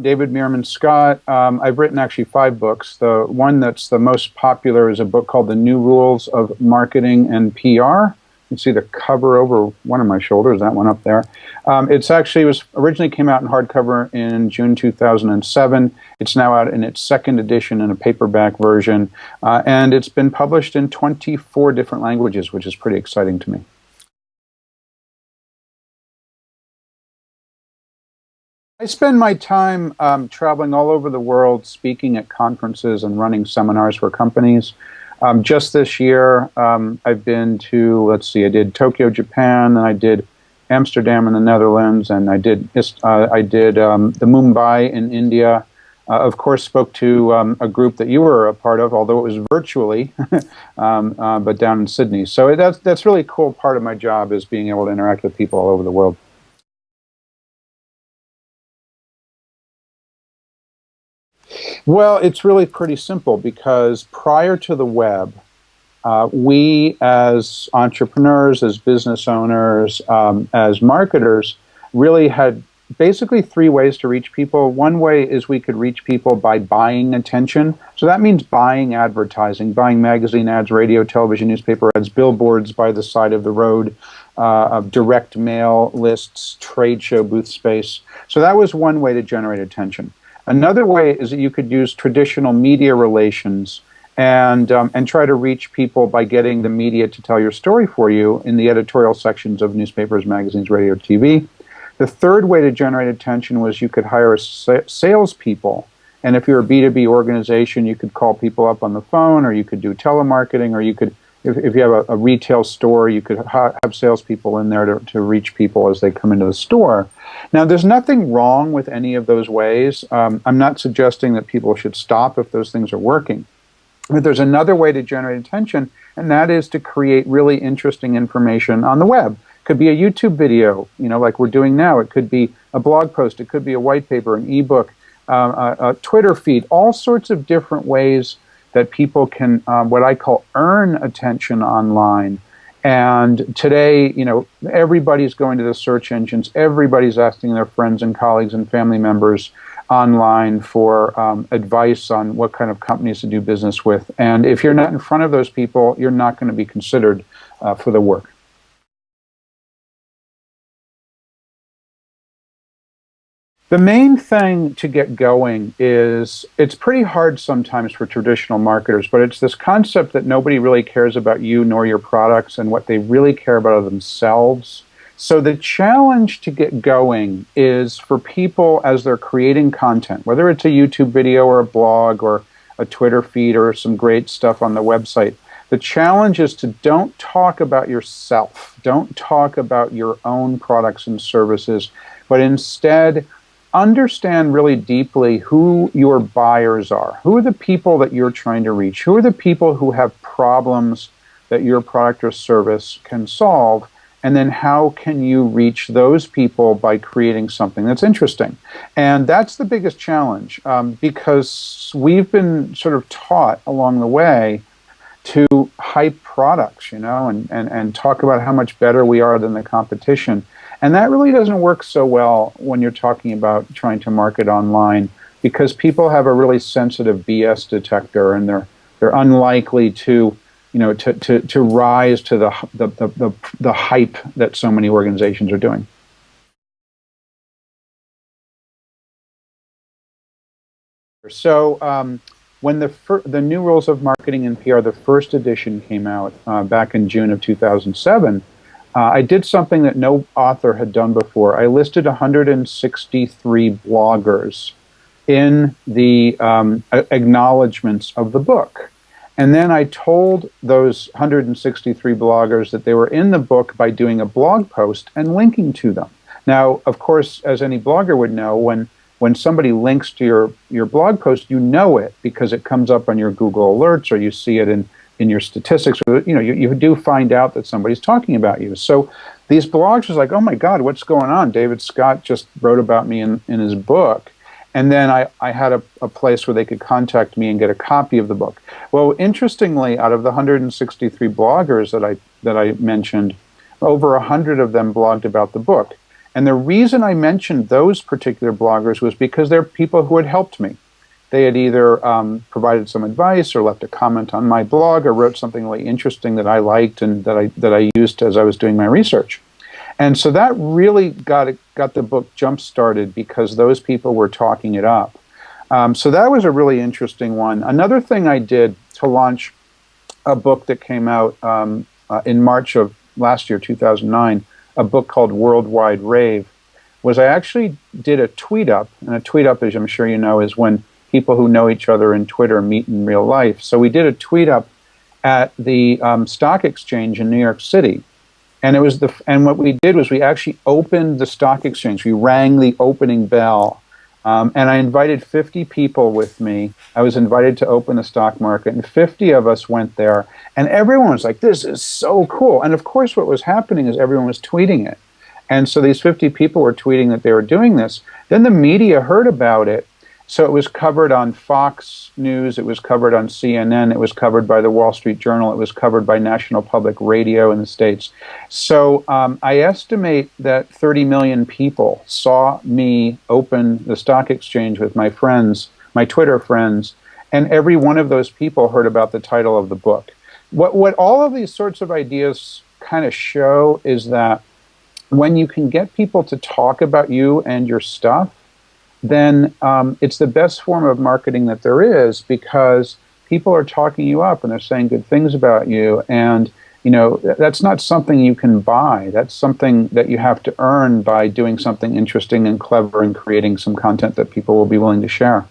David Meerman Scott. I've written actually 5 books. The one that's the most popular is a book called The New Rules of Marketing and PR. You can see the cover over one of my shoulders, that one up there. It's actually was originally came out in hardcover in June 2007. It's now out in its second edition in a paperback version, and it's been published in 24 different languages, which is pretty exciting to me. I spend my time traveling all over the world, speaking at conferences and running seminars for companies. Just this year, I've been to, let's see, I did Tokyo, Japan, and I did Amsterdam in the Netherlands, and I did the Mumbai in India. Of course, spoke to a group that you were a part of, although it was virtually, but down in Sydney. So that's really a cool part of my job, is being able to interact with people all over the world. Well, it's really pretty simple, because prior to the web, we as entrepreneurs, as business owners, as marketers, really had basically 3 ways to reach people. One way is we could reach people by buying attention. So that means buying advertising, buying magazine ads, radio, television, newspaper ads, billboards by the side of the road, direct mail lists, trade show booth space. So that was one way to generate attention. Another way is that you could use traditional media relations and try to reach people by getting the media to tell your story for you in the editorial sections of newspapers, magazines, radio, TV. The third way to generate attention was you could hire salespeople. And if you're a B2B organization, you could call people up on the phone, or you could do telemarketing, or you could, if you have a retail store, you could have salespeople in there to reach people as they come into the store. Now, there's nothing wrong with any of those ways. I'm not suggesting that people should stop if those things are working. But there's another way to generate attention, and that is to create really interesting information on the web. It could be a YouTube video, like we're doing now. It could be a blog post. It could be a white paper, an ebook, a Twitter feed, all sorts of different ways that people can, what I call, earn attention online. And today, everybody's going to the search engines. Everybody's asking their friends and colleagues and family members online for advice on what kind of companies to do business with. And if you're not in front of those people, you're not going to be considered for the work. The main thing to get going is, it's pretty hard sometimes for traditional marketers, but it's this concept that nobody really cares about you nor your products, and what they really care about are themselves. So the challenge to get going is for people, as they're creating content, whether it's a YouTube video or a blog or a Twitter feed or some great stuff on the website, the challenge is to don't talk about yourself, don't talk about your own products and services, but instead understand really deeply who your buyers are. Who are the people that you're trying to reach? Who are the people who have problems that your product or service can solve? And then how can you reach those people by creating something that's interesting? And that's the biggest challenge, because we've been sort of taught along the way to hype products, and talk about how much better we are than the competition. And that really doesn't work so well when you're talking about trying to market online, because people have a really sensitive BS detector, and they're unlikely to to rise to the hype that so many organizations are doing. So when the New Rules of Marketing and PR, the first edition, came out back in June of 2007, I did something that no author had done before. I listed 163 bloggers in the acknowledgments of the book. And then I told those 163 bloggers that they were in the book by doing a blog post and linking to them. Now, of course, as any blogger would know, when somebody links to your blog post, you know it because it comes up on your Google alerts, or you see it in your statistics, or you do find out that somebody's talking about you. So these blogs was like, oh my God, what's going on? David Scott just wrote about me in his book. And then I had a place where they could contact me and get a copy of the book. Well, interestingly, out of the 163 bloggers that I mentioned, over 100 of them blogged about the book. And the reason I mentioned those particular bloggers was because they're people who had helped me. They had either provided some advice or left a comment on my blog or wrote something really interesting that I liked and that I used as I was doing my research. And so that really got the book jump-started because those people were talking it up. So that was a really interesting one. Another thing I did to launch a book that came out in March of last year, 2009, a book called Worldwide Rave, was I actually did a tweet up. And a tweet up, as I'm sure you know, is when people who know each other in Twitter meet in real life. So we did a tweet up at the stock exchange in New York City. And what we did was we actually opened the stock exchange. We rang the opening bell. And I invited 50 people with me. I was invited to open the stock market, and 50 of us went there. And everyone was like, this is so cool. And of course, what was happening is everyone was tweeting it. And so these 50 people were tweeting that they were doing this. Then the media heard about it. So it was covered on Fox News, it was covered on CNN, it was covered by the Wall Street Journal, it was covered by National Public Radio in the States. So I estimate that 30 million people saw me open the stock exchange with my friends, my Twitter friends, and every one of those people heard about the title of the book. What all of these sorts of ideas kind of show is that when you can get people to talk about you and your stuff, then it's the best form of marketing that there is, because people are talking you up and they're saying good things about you. And, you know, that's not something you can buy. That's something that you have to earn by doing something interesting and clever and creating some content that people will be willing to share.